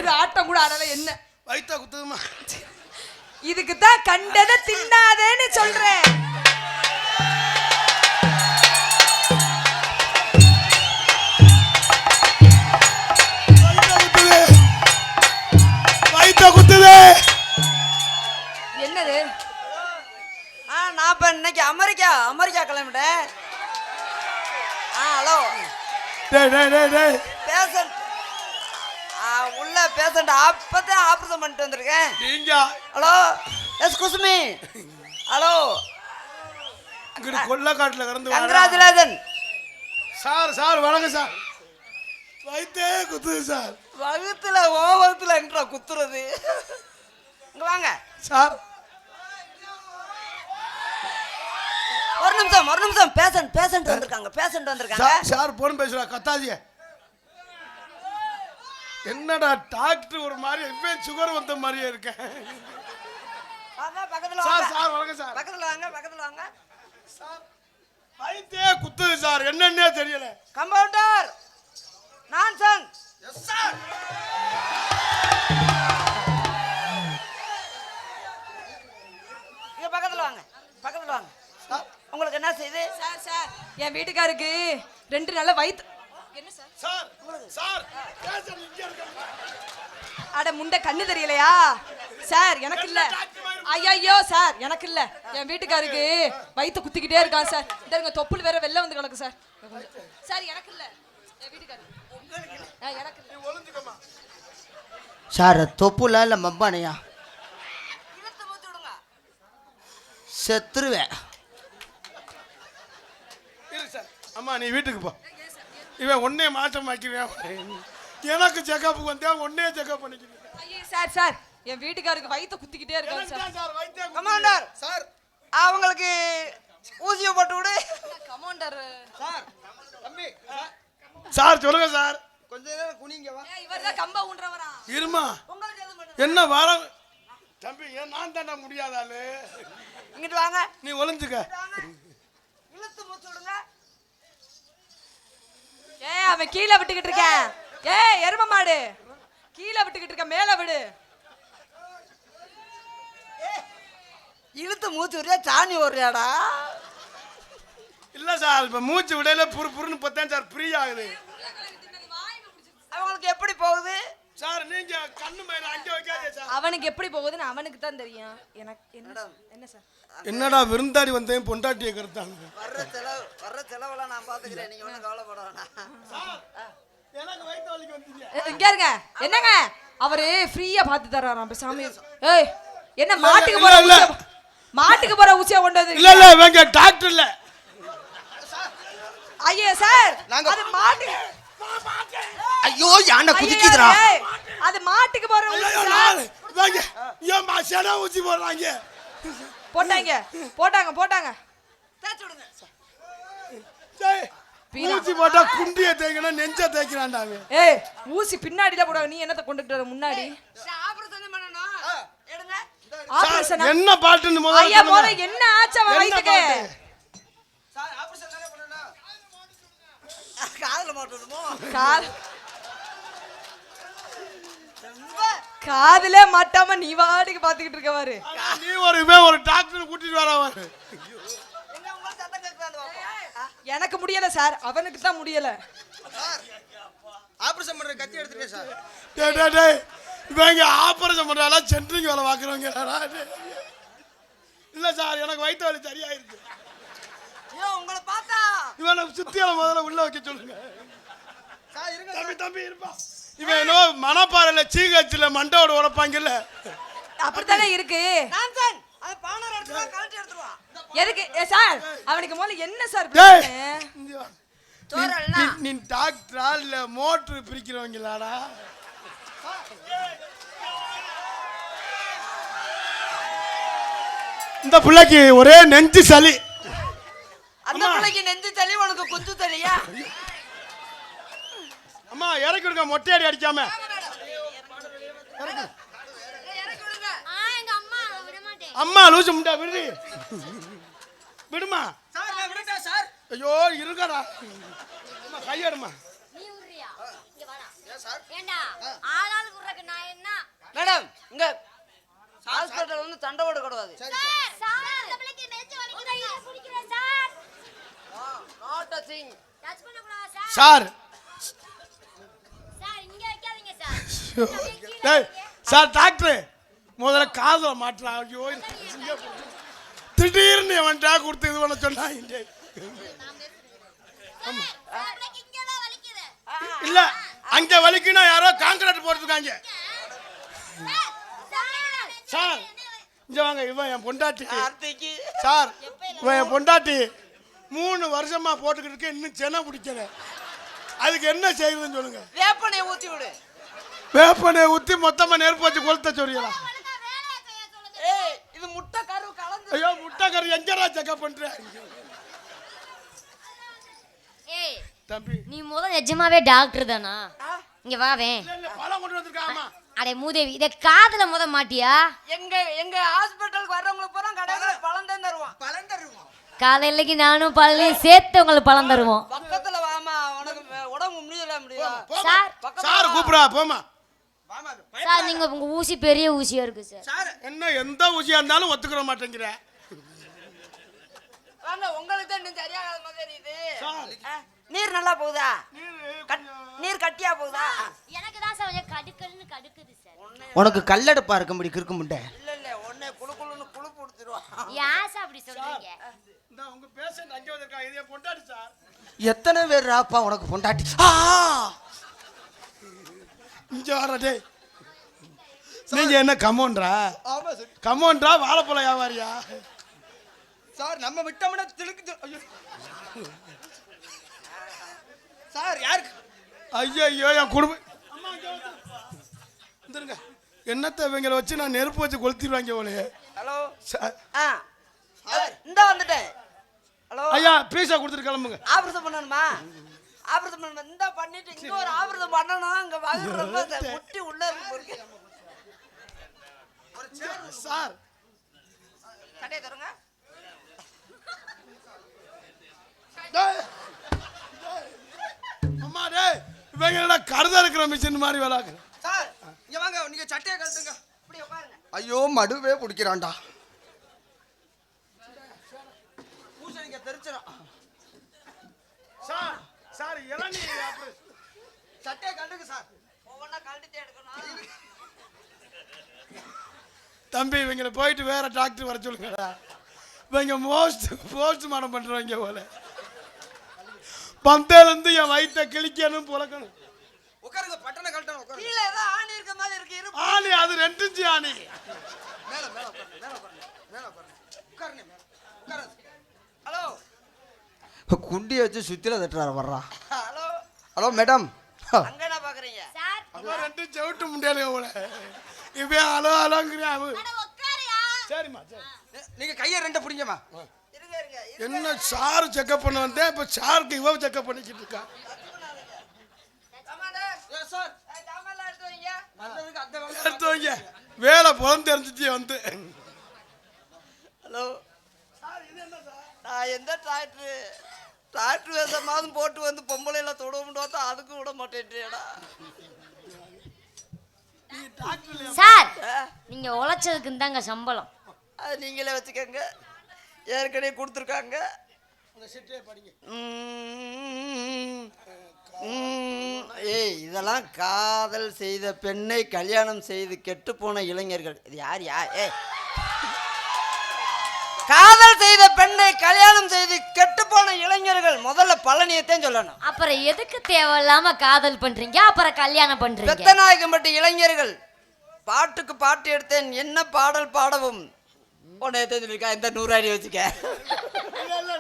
ஒரு ஆட்டம் கூட ஆடல என்ன வயித்தா குத்துதுமா இதுக்கு தான் கண்டத தின்னாதேன்னு சொல்றேன் வயித்தா குத்துது என்னது நான் இப்ப இன்னைக்கு அமெரிக்கா கிளம்பிட்டேன் ஹலோ பேஷண்ட் உள்ள பேஷண்ட் அப்பதான் ஆபரேஷன் பண்ணிட்டு வந்திருக்கேன் நீங்க ஹலோ எஸ்கூஸ் மீ ஹலோ கொல்லக்காட்டுல கடந்து கங்க்ராச்சுலேஷன் சார் வணக்கம் சார் வயித்தே குத்துது சார் வகுத்துல என்ற குத்துறது இங்க வாங்க சார் ஒரு நிமிஷம் பேஷண்ட் வந்திருக்காங்க சார் போன் பேசுறா கத்தாதிய என்னடா டாக்டர் ஒரு மாதிரி இப்பவே சுகர் வந்த மாதிரியே இருக்கேன் பக்கத்துல சார் வணக்கம் சார் பக்கத்துல வாங்க சார் வயித்தே குத்துது சார் என்னன்னே தெரியல கம்பவுண்டர் நான்சன் எஸ் சார் இங்க பக்கத்துல வாங்க உங்களுக்கு என்ன செய்யுது சார் என் வீட்டுக்காருக்கு 2 நாளா வயித்து என்ன சார் இங்க இருக்க அட முண்டை கண்ணு தெரியலையா சார் எனக்கு இல்ல ஐயோ சார் எனக்கு இல்ல என் வீட்டுக்காருக்கு வயித்து குத்திக்கிட்டே இருக்கான் சார் இந்த தொப்புள் வேற வெள்ள வந்து கிடக்கு சார் சார் எனக்கு இல்ல என் வீட்டுக்காருக்கு எனக்கு இல்ல ஒளிஞ்சுக்கமா சார் தொப்புல இல்ல மப்பானையா செத்துருவேன் அம்மா நீ வீட்டுக்கு போ இவன் ஒன்னே மாற்றமாக்கிடுவேன் எனக்கு செக்கப்புக்கு வந்தேன் ஒன்னே செக்கப் பண்ணிக்கிறேன் ஐயே சார் என் வீட்டுக்காருக்கு வயித்தை குத்திக்கிட்டே இருக்காங்க சார் கமாண்டர் சார் அவங்களுக்கு ஊசியை போட்டு விடு கமாண்டர் சார் தம்பி சார் சொல்லுங்க சார் கொஞ்ச நேரம் குனிங்க வா இவர்தான் கம்ப ஊன்றவரா இருமா என்ன வாரம் தம்பி ஏன் நான் தாண்டா முடியாதாலு இங்கிட்டு வாங்க நீ ஒளிஞ்சுக்க இழுத்து மூச்சு விடுங்க அவன் கீழே விட்டுக்கிட்டு இருக்கேன் எரும மாடு கீழே விட்டுக்கிட்டு இருக்க மேல விடு இழுத்து மூச்சு விடுறியா சாணி ஓடுறியாடா இல்ல சார் இப்ப மூச்சு விடையில புருன்னு பத்தேன் சார் ஃப்ரீ ஆகுது அவங்களுக்கு எப்படி போகுது சார் நீங்க கண்ணு மேல அங்க வைக்காதீங்க சார் அவனுக்கு எப்படி போகுதுன்னு அவனுக்கு தான் தெரியும் எனக்கு என்ன சார் என்னடா விருந்தாடி வந்தேன் பொண்டாட்டியை கருத்தாங்க வர்ற செலவெல்லாம் நான் பாத்துக்கிறேன் நீங்க ஒன்றும் கவலைப்பட வேணாம் எனக்கு வயித்து வலிக்கு வந்தீங்க இங்க இருங்க என்னங்க அவரு ஃப்ரீயா பார்த்து தர்றாராம் சாமி ஏய் என்ன மாட்டுக்கு போற ஊசியா கொண்டு வந்து இல்ல இவங்க டாக்டர் இல்ல ஐயே சார் அது மாட்டு ஐயோ யானை குதிக்குதுடா அது மாட்டுக்கு போற ஊசி சார் வாங்க ஏன் மாசனா ஊசி போடுறாங்க போட்டாங்க தேச்சு விடுங்க ஊசி போட்டா குண்டிய தேய்க்கணும் நெஞ்ச தேய்க்கிறான்டா ஏய் ஊசி பின்னாடில போட நீ என்னத்த கொண்டுட்டு வர முன்னாடி ஆபரேஷன் பண்ணனும் எடுங்க ஆபரேஷன் என்ன பாட்டுன்னு முதல்ல ஐயா முதல்ல என்ன ஆச்சு அவன் வயித்துக்கு சார் ஆபரேஷன் தான பண்ணனும் காதுல மாட்டணுமோ காதுல மாட்டாம நீ வாடிக்கு பாத்துக்கிட்டு இருக்க பாரு நீ ஒரு டாக்டர் கூட்டிட்டு வரவா எனக்கு முடியல சார் அவனுக்கு தான் முடியல சார் ஆபரேஷன் பண்ற கத்தி எடுத்துட்டேன் சார் டேய் இவங்க ஆபரேஷன் பண்றால சென்ட்ரிங் வேலை பாக்குறவங்க இல்ல சார் எனக்கு வயித்து வலி சரியாயிருக்கு ஐயோ உங்களை பார்த்தா இவனை சுத்தியால முதல்ல உள்ள வைக்க சொல்லுங்க சார் இருங்க தம்பி இருப்பா இவன் என்ன மணப்பாறையில சீகச்சில மண்டோட உடைப்பாங்கல்ல அப்படித்தானே இருக்கு நான்சன் அது பானர் எடுத்துவா கழட்டி எடுத்துவா எதுக்கு சார் அவனுக்கு முதல்ல என்ன சார் நீ டாக்டரா இல்ல மோட்டர் பிரிக்கிறவங்களாடா இந்த பிள்ளைக்கு ஒரே நெஞ்சு சளி அந்த பிள்ளைக்கு நெஞ்சு சளி உனக்கு குஞ்சு சளியா அம்மா இறக்கி விடுங்க மொட்டையடி அடிக்காம அம்மா லூசு முண்டா விடுடி விடுமா சார் நான் விடுடா சார் ஐயோ இருங்கடா அம்மா கையடுமா நீ உரியா இங்க வாடா சார். ஏண்டா ஆளாளுக்கு உறக்கு நான் என்ன மேடம் இங்க ஹாஸ்பிட்டல் வந்து சண்டை போட கூடாது. சரி சார். சார் அந்த பிள்ளைக்கு நெஞ்சு வலிக்குது இத குடிக்கிறேன் சார் நாட் டச்சிங். டச் பண்ண கூடாது சார் சார் சார் இங்க வைக்காதீங்க சார் டேய் சார் டாக்டர் முதல்ல காதுல மாட்டலாம். ஐயோ திடீர்னு அவன்டா கொடுத்து இது பண்ண சொன்னா சார் பிள்ளைக்கு இங்க தான் வலிக்குது இல்ல அங்க வலிக்குன்னா யாரோ கான்கிரீட் போட்டுருக்காங்க. சார் இங்க வாங்க, இவன் என் பொண்டாட்டி கார்த்திக்கு சார். இவன் என் பொண்டாட்டி 3 வருஷமா போட்டுக்கிட்டு இருக்க, இன்னும் சென்னை பிடிக்கல. அதுக்கு என்ன செய்யுதுன்னு சொல்லுங்க. வேப்பனையை ஊத்தி விடு. வேப்பனை ஊத்தி மொத்தமா நெருப்பு வச்சு கொளுத்த சொல்லிடலாம். ஏய் இது முட்டை கரு கலந்து. ஐயோ முட்டை கறி எங்கடா செக்அப் பண்ற ஏய் தம்பி? நீ முதல்ல நிஜமாவே டாக்டர் தானா? இங்க வாவே. இல்ல பழம் கொண்டு வந்திருக்காமா. அடே மூதேவி இத காதுல முத மாட்டியா? எங்க ஹாஸ்பிட்டலுக்கு வர்றவங்களுக்கு பூரா கடையில பழம் தான் தருவான். பழம் தருவோம். காலையிலக்கு நானும் பழனியும் சேர்த்து உங்களுக்கு பழம் தருவோம். பக்கத்துல வாமா, உனக்கு உடம்பு முடியல. சார் சார் கூப்பிடா போமா. வாமா. சார் நீங்க உங்க ஊசி பெரிய ஊசியா இருக்கு சார். சார் என்ன எந்த ஊசியா இருந்தாலும் ஒத்துக்கிற மாட்டேங்கிற. வாங்க, உங்களுக்கு தான் இன்னும் சரியாகாத மாதிரி இது. சார் நீர் நல்லா போகுதா? நீர் கட்டியா போகுதா? எனக்கு தான் சார் கொஞ்சம் கடுக்கல்னு கடுக்குது சார். உனக்கு கல்லடப்பா இருக்கும்படி கிறுக்கு முண்டை. இல்ல ஒண்ணே குளுக்குளுன்னு குளு புடிச்சிருவான். ஏன் சார் அப்படி சொல்றீங்க? இந்த உங்க பேஷண்ட் அங்க வந்திருக்கா, இது என் பொண்டாட்டி சார். எத்தனை பேர் ராப்பா உனக்கு பொண்டாட்டி? இங்க வர டேய். நீங்க என்ன கமோன்றா? ஆமா சார். கமோன்றா வாழைப்பழம் வியாபாரியா? சார் நம்ம விட்டோம்னா திழுக்கு. ஐயோ சார் யாருக்கு? ஐயோ என் குடும்பம். வந்துருங்க. என்னத்தை இவங்களை வச்சு நான் நெருப்பு வச்சு கொளுத்திடுவாங்க போலயே. ஹலோ சார் இந்த வந்துட்டேன். ஹலோ ஐயா பீஸா கொடுத்துட்டு கிளம்புங்க. ஆபரேஷன் பண்ணணுமா? ஆபரேஷன் பண்ணணும். இந்த பண்ணிட்டு இங்க ஒரு ஆபரேஷன் பண்ணணும். அங்க வயிறு ரொம்ப முட்டி உள்ள இருக்கு. சார் கடையை தருங்க. அம்மா டேய் இவங்களோட கருதா இருக்கிற மிஷின் மாதிரி வேலாக்கு. சார் இங்க வாங்க, நீங்க சட்டையை கழட்டுங்க. இப்படி உட்காருங்க. ஐயோ மடுவே பிடிக்கிறான்டா. பூசணிக்க தெரிச்சிடும். சார் சார் இளநீ சட்டையை கழட்டுங்க சார். ஒவ்வொன்றா கழட்டிட்டே எடுக்கணும். தம்பி இவங்களை போயிட்டு வேற டாக்டர் வர சொல்லுங்கடா. இவங்க போஸ்ட்மார்ட்டம் பண்றவங்க போல. பந்தேலேருந்து என் வயிற்ற கிழிக்கணும் புழக்கணும். உட்காருங்க, பட்டனை கழட்டணும். உட்காருங்க. கீழே ஏதோ ஆணி இருக்க மாதிரி இருக்கு. ஆணி அது 2 இன்ச்சு ஆணி. மேல மேல உட்காருங்க. மேல உட்காருங்க. மேல உட்காருங்க. உட்காருங்க மேல. உட்காருங்க. ஹலோ குண்டி வச்சு சுத்தில தட்டுறாரு வர்றா. Hello hello madam. அங்க என்ன பாக்குறீங்க? சார் அப்ப 2 செவிட்டு முண்டியாலே போல. இவன் அலோ அலோங்கிறான். உட்காரியா? சரிம்மா சரி. நீங்க கையை 2 பிடிங்கம்மா. இருங்க என்ன சார் செக்அப் பண்ண வந்தேன், இப்ப சாருக்கு இவ செக்அப் பண்ணிக்கிட்டு இருக்கா. சார் ஜாமெல்லாம் எடுத்து வைங்க. வந்ததுக்கு அந்த வேலை. எடுத்து வைங்க. வேலை புலம் தெரிஞ்சிச்சு வந்து. ஹலோ நான் எந்த டாக்டர் வேஷமாவது போட்டு வந்து பொம்பளையில தொடுவோம்னு பார்த்தா அதுக்கும் விட மாட்டேன்றியடா. சார் நீங்க உழைச்சதுக்கு தாங்க சம்பளம். அது நீங்களே வச்சுக்கோங்க, ஏற்கனவே கொடுத்துருக்காங்க. ஏய் இதெல்லாம் காதல் செய்த பெண்ணை கல்யாணம் செய்து கெட்டு போன இளைஞர்கள். இது யார் ஏய் காதல் செய்த பெண்ணை கல்யாணம் செய்து கெட்டு போன இளைஞர்கள். முதல்ல பழனியத்தையும் சொல்லணும். அப்புறம் எதுக்கு தேவையில்லாம காதல் பண்றீங்க, அப்புறம் கல்யாணம் பண்றீங்க? பெத்தநாயகம்பட்டி இளைஞர்கள் பாட்டுக்கு பாட்டு எடுத்தேன், என்ன பாடல் பாடவும் உன்னை தெரிஞ்சிருக்கா. இந்த 100 அடி வச்சுக்க.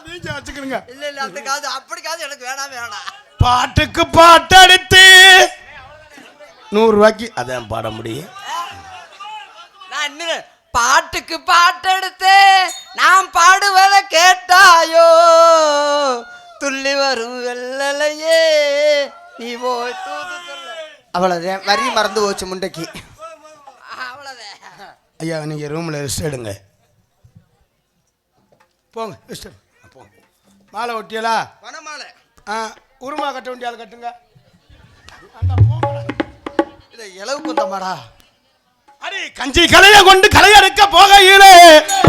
நீங்க வச்சுக்கிறீங்க. இல்ல அந்த காது அப்படி காது எனக்கு வேணாம். பாட்டுக்கு பாட்டடித்து 100 ரூபாய்க்கு அதான் பாட முடியும். நான் இன்னும் பாட்டுக்கு பாட்டெடுத்து நான் பாடுவதை கேட்டாயோ, துள்ளி வரும் வெள்ளலையே நீ போய் தூது சொல்ல. அவ்வளவுதான், வரி மறந்து போச்சு முண்டைக்கு. அவ்வளவுதான். ஐயா நீங்க ரூம்ல ரெஸ்ட் எடுங்க. போங்க ரெஸ்ட் போங்க. மாலை ஒட்டியலா? வனமாலை. உருமா கட்ட வேண்டிய ஆள் கட்டுங்க. அந்த போங்க. இளவு குத்தமாடா. அடி கஞ்சி கலைய கொண்டு கலையெடுக்க போகையிலே,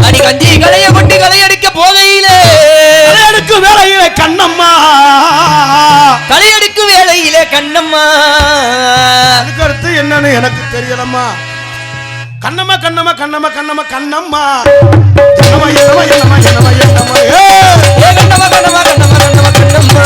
அடி கஞ்சி கலைய கொண்டு கலையடிக்க போகையிலே, கலையெடுக்கு வேலையிலே கண்ணம்மா, கலையடிக்கு வேலையிலே கண்ணம்மா. அதுக்கு அடுத்து என்னன்னு எனக்கு தெரியலம்மா. கண்ணம்மா கண்ணம்மா கண்ணம்மா கண்ணம்மா கண்ணம்மா என்னம்மா என்னம்மா என்னம்மா என்னம்மா என்னம்மா ஏ கண்ணம்மா கண்ணம்மா கண்ணம்மா கண்ணம்மா கண்ணம்மா.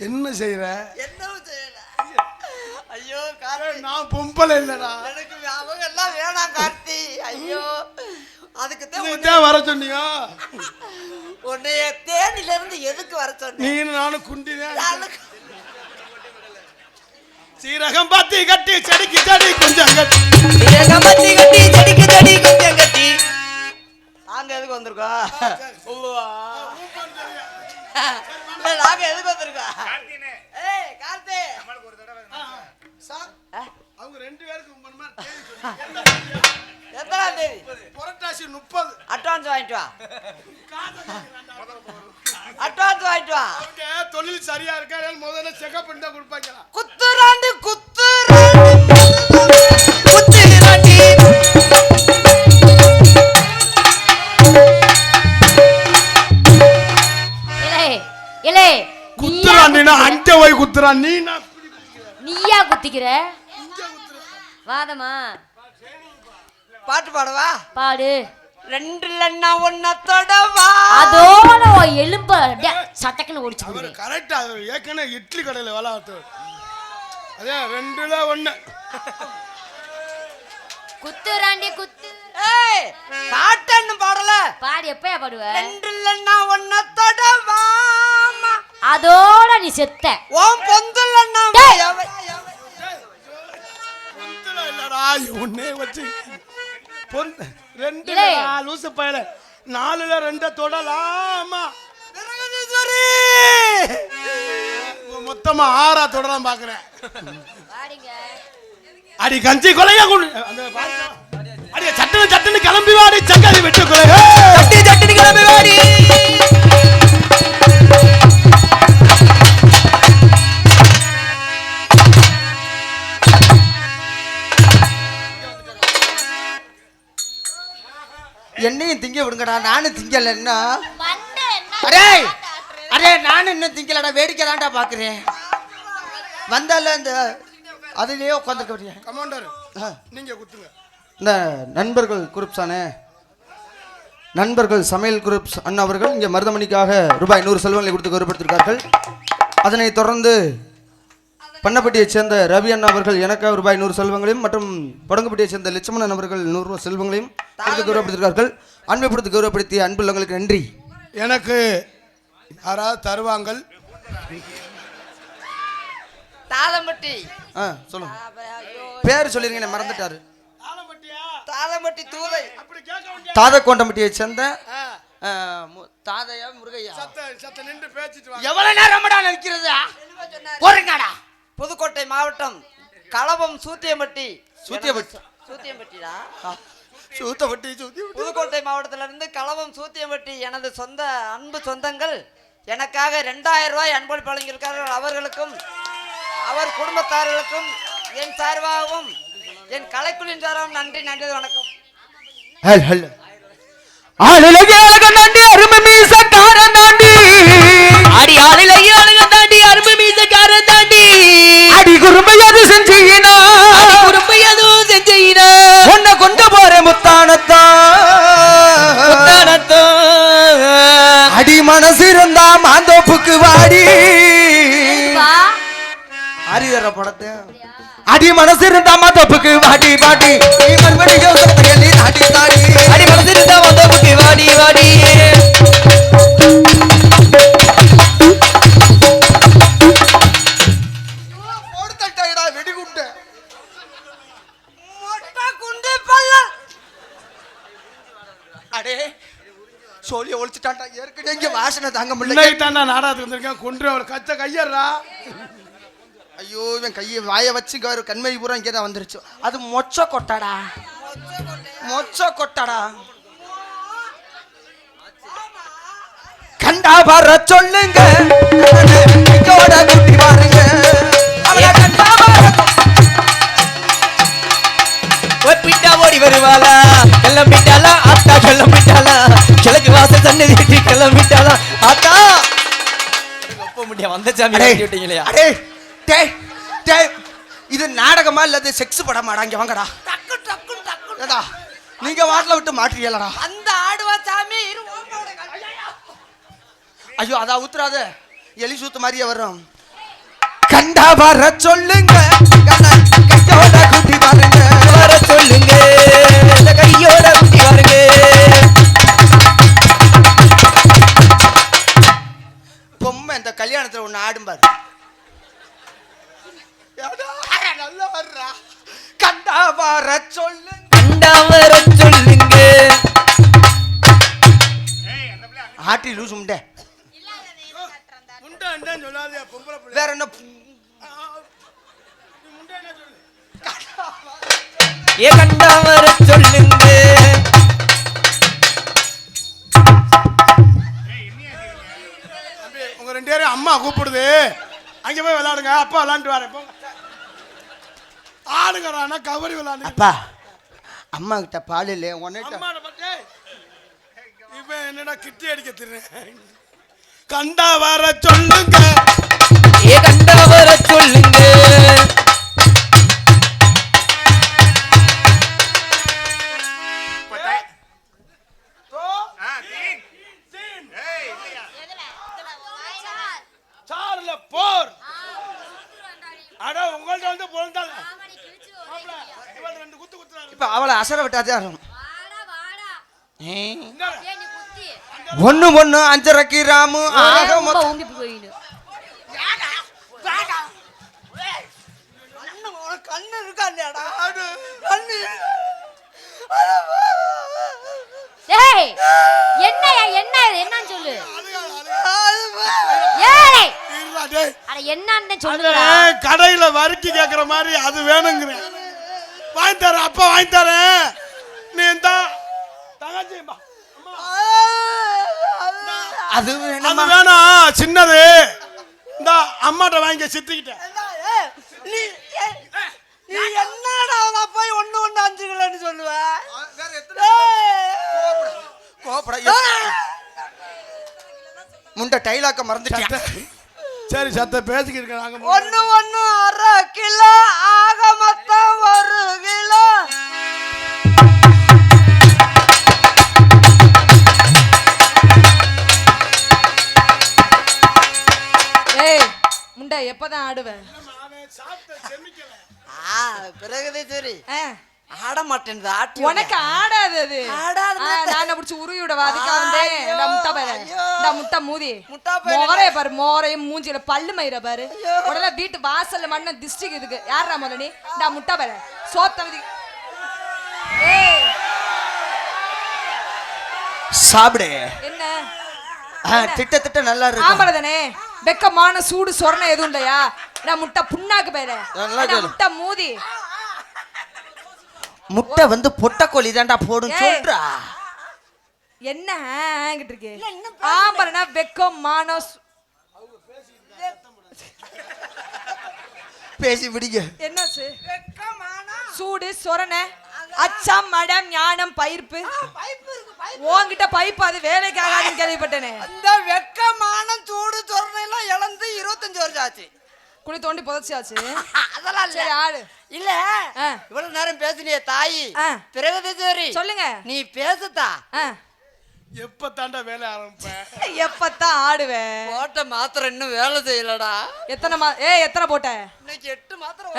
என்ன செய்யற? என்னவும் செய்யல. ஐயோ கார்த்தி, நான் பொம்பளை இல்லடா. எனக்கு அவங்க எல்லாம் வேணாம் கார்த்தி. ஐயோ அதுக்கு நீதான் வர சொன்னியா? உன்னைய தேனில இருந்து எதுக்கு வர சொன்னேன்? நீ நானும் குண்டிதான். சீரகம் பாத்தி கட்டி செடிக்கு செடி கொஞ்சம் கட்டி, சீரகம் பத்தி கட்டி செடிக்கு செடி கொஞ்சம் கட்டி. நாங்க எதுக்கு வந்திருக்கோம்? நாங்க எதுக்கு வந்திருக்கோம்? ஏய் கார்த்தி, அவங்க 2 பேருக்கு எத்தனாம் தேதி? புரட்டாசி 30. அட்வான்ஸ் வாங்கிட்டு வா. அட்வான்ஸ் வாங்கிட்டு வா. அவங்க தொழில் சரியா இருக்கா முதல்ல செக்அப் பண்ணி தான் கொடுப்பாங்களா? குத்துராண்டு குத்துராண்டி. இலே இலே குத்துறாண்டினா அஞ்ச போய் குத்துறான். நீயா குத்திக்கிற வாதமா? பாட்டு பாடவா? பாடு. 2 ஒன்னத்தோடவா. அதோட எலும்ப சட்டக்குன்னு ஓடிச்சு அவரு போடுவேன். கரெக்டா ஏற்கனவே இட்லி கடையில வேலை பார்த்து அதே 2ல 1. குத்துராண்டி குத்து. ஏய் பாட்டன்னு பாடல. பாடு எப்பயா பாடுவ? 2 ஒன்னத்தோடவா. அதோட நீ செத்த. ஓம் பொந்துலன்னா இல்லடா ஒன்னே வச்சு 2 இலே. லூசு பயல 4ல 2 தொடலாமா. மொத்தமா 6 தொடலாம் பாக்குறேன். பாடுங்க. அடி கஞ்சி கொலையா அந்த அடி சட்டுன்னு சட்டுன்னு கிளம்பி வாடி சக்கரி வெட்டு கொலை. சட்டி சட்டி கிளம்பி வாடி. என்னையும் திங்க விடுங்கடா. நானும் திங்கல. என்ன மண்டை என்ன? அரே அரே நானும் இன்னும் திங்கலடா. வேடிக்கை தான்டா பாக்குறேன். வந்தால இந்த அதுலயே உட்காந்துருக்க. கமாண்டர் நீங்க குத்துங்க. இந்த நண்பர்கள் குரூப்ஸானே நண்பர்கள் சமையல் குரூப்ஸ் அண்ணா அவர்கள் இங்கே மருதமணிக்காக ரூபாய் 100 செல்வங்களை கொடுத்து கௌரவப்படுத்தியிருக்கார்கள். அதனைத் தொடர்ந்து பண்ணப்பட்டியைச் சேர்ந்த ரவி அண்ணா அவர்கள் எனக்காக ரூபாய் 100 செல்வங்களையும் மற்றும் படங்குப்பட்டியைச் சேர்ந்த லட்சுமணன் அவர்கள் 100 செல்வங்களையும் கொடுத்து கௌரவப்படுத்தியிருக்கார்கள். அன்பை கொடுத்து கௌரவப்படுத்திய அன்புள்ளவங்களுக்கு நன்றி. எனக்கு யாராவது தருவாங்கள். தாளம்பட்டி சொல்லுங்க. பேர் சொல்லிருங்க, மறந்துட்டாரு. தாளம்பட்டி தூதை தாதக்கோண்டம்பட்டியை சேர்ந்த தாதையா முருகையா. எவ்வளவு நேரம்டா நிற்கிறதா? போறீங்கடா. புதுக்கோட்டை மாவட்டம் களபம் சூத்தியம்பட்டி. சூத்தியம்பட்டிடா. புதுக்கோட்டை மாவட்டத்தில இருந்து களபம் சூத்தியம்பட்டி எனது சொந்த அன்பு சொந்தங்கள் எனக்காக 2000 ரூபாய் அன்பளிப்பு வழங்கியிருக்கார்கள். அவர்களுக்கும் அவர் குடும்பத்தார்களுக்கும் என் சார்பாகவும் என் கலைக்குழுவின் சார்பாகவும் நன்றி. நன்றி, வணக்கம். தாண்டி அருமை மீசக்காரன் தாண்டி. அடி ஆளிலையே அழக தாண்டி அருமை மீசக்காரன் தாண்டி. அடி குறும்பையது செஞ்சீனா. அடி குறும்பையது செஞ்சீனா. உன்னை கொண்டு போற முத்தானத்தா. அடி மனசு இருந்தா மாந்தோப்புக்கு வாடி. ஆரிதர படத்தை அடி மனசு இருந்தா மாந்தோப்புக்கு வாடி வாடி. நீ மறுபடியும் தாடி தாடி. அடி மனசு இருந்தா மாந்தோப்புக்கு வாடி வாடி. வெடிகுண்டு மொட்டை குண்டு பல்ல. அடே சொல்லி ஒழிச்சுட்டான்டா ஏற்கனவே இங்க வாசனை தாங்க முடியல இன்னைக்கு தான் நான் நாடகத்துக்கு வந்திருக்கேன் கொன்று அவள் கச்ச கையறா ஐயோ இவன் கையை வாயை வச்சு கண்மை பூரா இங்கே தான் வந்துருச்சு அது மொச்ச கொட்டாடா கண்டா வர சொல்லுங்க கையோட குட்டி பாருங்க அவளை கண்டா வர ஒப்பிட்டா ஓடி வருவாளா கிளம்பிட்டாளா ஆத்தா கிளம்பிட்டாளா கிழக்கு வாசல் சன்னதி கட்டி கிளம்பிட்டாளா ஆத்தா ஒப்ப முடியா வந்த சாமி கட்டி விட்டீங்களா அடே டேய் டேய் இது நாடகமா இல்லது செக்ஸ் படமாடா இங்க வாங்கடா ஏடா நீங்க வாட்ல விட்டு மாட்றியலடா அந்த ஆடுவா சாமி ஐயோ அதா ஊத்துறாத எலி சூத்து மாதிரியே வரும் கண்டா வர சொல்லுங்க கையோட குட்டி பாருங்க வர சொல்லுங்க இந்த கையோட குட்டி பாருங்க பொம்மை இந்த கல்யாணத்துல ஒண்ணு ஆடும் பாரு நல்லா வர்றா கண்டா வர சொல்லுங்க கண்டா வர சொல்லுங்க ஆட்டி லூசு முண்டை முண்டை அண்டான்னு சொல்லாதே பொம்பளை பிள்ளை வேற என்ன முண்டை என்ன சொல்லு ஏ கண்டா வர சொல்லுங்க தம்பி, உங்க 2 பேரும் அம்மா கூப்பிடுது அங்க போய் விளையாடுங்க அப்பா விளையாண்டு வரேன் போங்க ஆடுங்கறானா கபடி விளையாடு அப்பா அம்மா கிட்ட பால் இல்லையே உன்னிட்ட அம்மா பட்டே இவன் என்னடா கிட்டி அடிக்க திறேன் கண்டா வர சொல்லுங்க ஏ கண்டா வர சொல்லுங்க சார்ல போர் அட உங்கள்ட்ட வந்து பொழுந்தால இவன் 2 குத்து குத்துறாரு இப்ப அவளை அசர விட்டாதே ஆகும் என்னடா? ஒண்ணு 5:30 ராமு ஆக மொத்தம் கண்ணு இருக்காண்டா கண்ணு ஏய் என்னையா என்ன இது என்னன்னு சொல்லு ஏய் இருடா டேய். அட என்னன்னு சொல்லுடா ஏய், கடையில வறுக்கி கேக்குற மாதிரி அது வேணுங்கிறேன் வாங்கி தரேன் அப்பா வாங்கி தரேன் நீ இந்த தங்கச்சி பா. அது அது வேணுமா வேணாம் சின்னது இந்த அம்மாட்ட வாங்கி சித்திக்கிட்டேன் நீ நீ என்னடா நான் போய் 1 5 கிலோன்னு சொல்லுவ கோபப்பட முண்டை டைலாக்க மறந்துட்டியா சரி சத்த பேசிக்கிட்டு இருக்கேன் நாங்க 1 1/2 கிலோ ஆக மொத்தம் 1 கிலோ ஏய் முண்டை எப்பதான் ஆடுவேன் பிறகுதே சரி ஆ, ஆட மாட்டேன் ஆட்டி உனக்கு ஆடாது அது ஆடாது நான் பிடிச்சி உருவிவிடவா அதுக்காக வந்தேன் ஐயோ, இந்த முட்டை பாரு ஐயோ. இந்த முட்டை மூதி முட்டா பாரு. மொகரைய பாரு மோரையும் மூஞ்சில பல்லு மயிர பாரு உடனே வீட்டு வாசல்ல மண்ண திஷ்டிக்கு இதுக்கு யாரா முதல்ல நீ இந்த முட்டை பாரு சோத்தவதி ஏய் சாப்பிடு என்ன திட்ட நல்லா இருக்கு ஆம்பளை தானே வெக்கமான சூடு சொரணை எதுவும் இல்லையா நான் முட்டை புண்ணாக்கு பேரு நல்லா கேளு. முட்டை மூதி முட்டை வந்து பொட்டக்கோழி தான்டா போடும் ஏய். சொல்றா என்ன ஆங்கிட்டு இருக்கு ஆம்பளைனா வெக்கம் மானம் பேசி பிடிங்க என்னாச்சு சூடு சொரணை அச்சம் மடம் ஞானம் பயிர்ப்பு உன்கிட்ட பைப்பு அது வேலைக்காகாதுன்னு கேள்விப்பட்டேனே இந்த வெக்கமான சூடு சொரணையெல்லாம் இழந்து 25 வருஷம் ஆச்சு குழி தோண்டி புதைச்சியாச்சு அதெல்லாம் இல்ல சரி ஆடு இல்ல ஆ. இவ்வளவு நேரம் பேசுனியே தாயி ஆ. பிறகு சரி சொல்லுங்க நீ பேசுதா ஆ. எப்ப தாண்டா வேலை ஆரம்பிப்பேன் எப்பத்தான் ஆடுவேன் போட்ட மாத்திரம் இன்னும் வேலை செய்யலடா எத்தனை எத்தனை போட்ட இன்னைக்கு 8 மாத்திரம்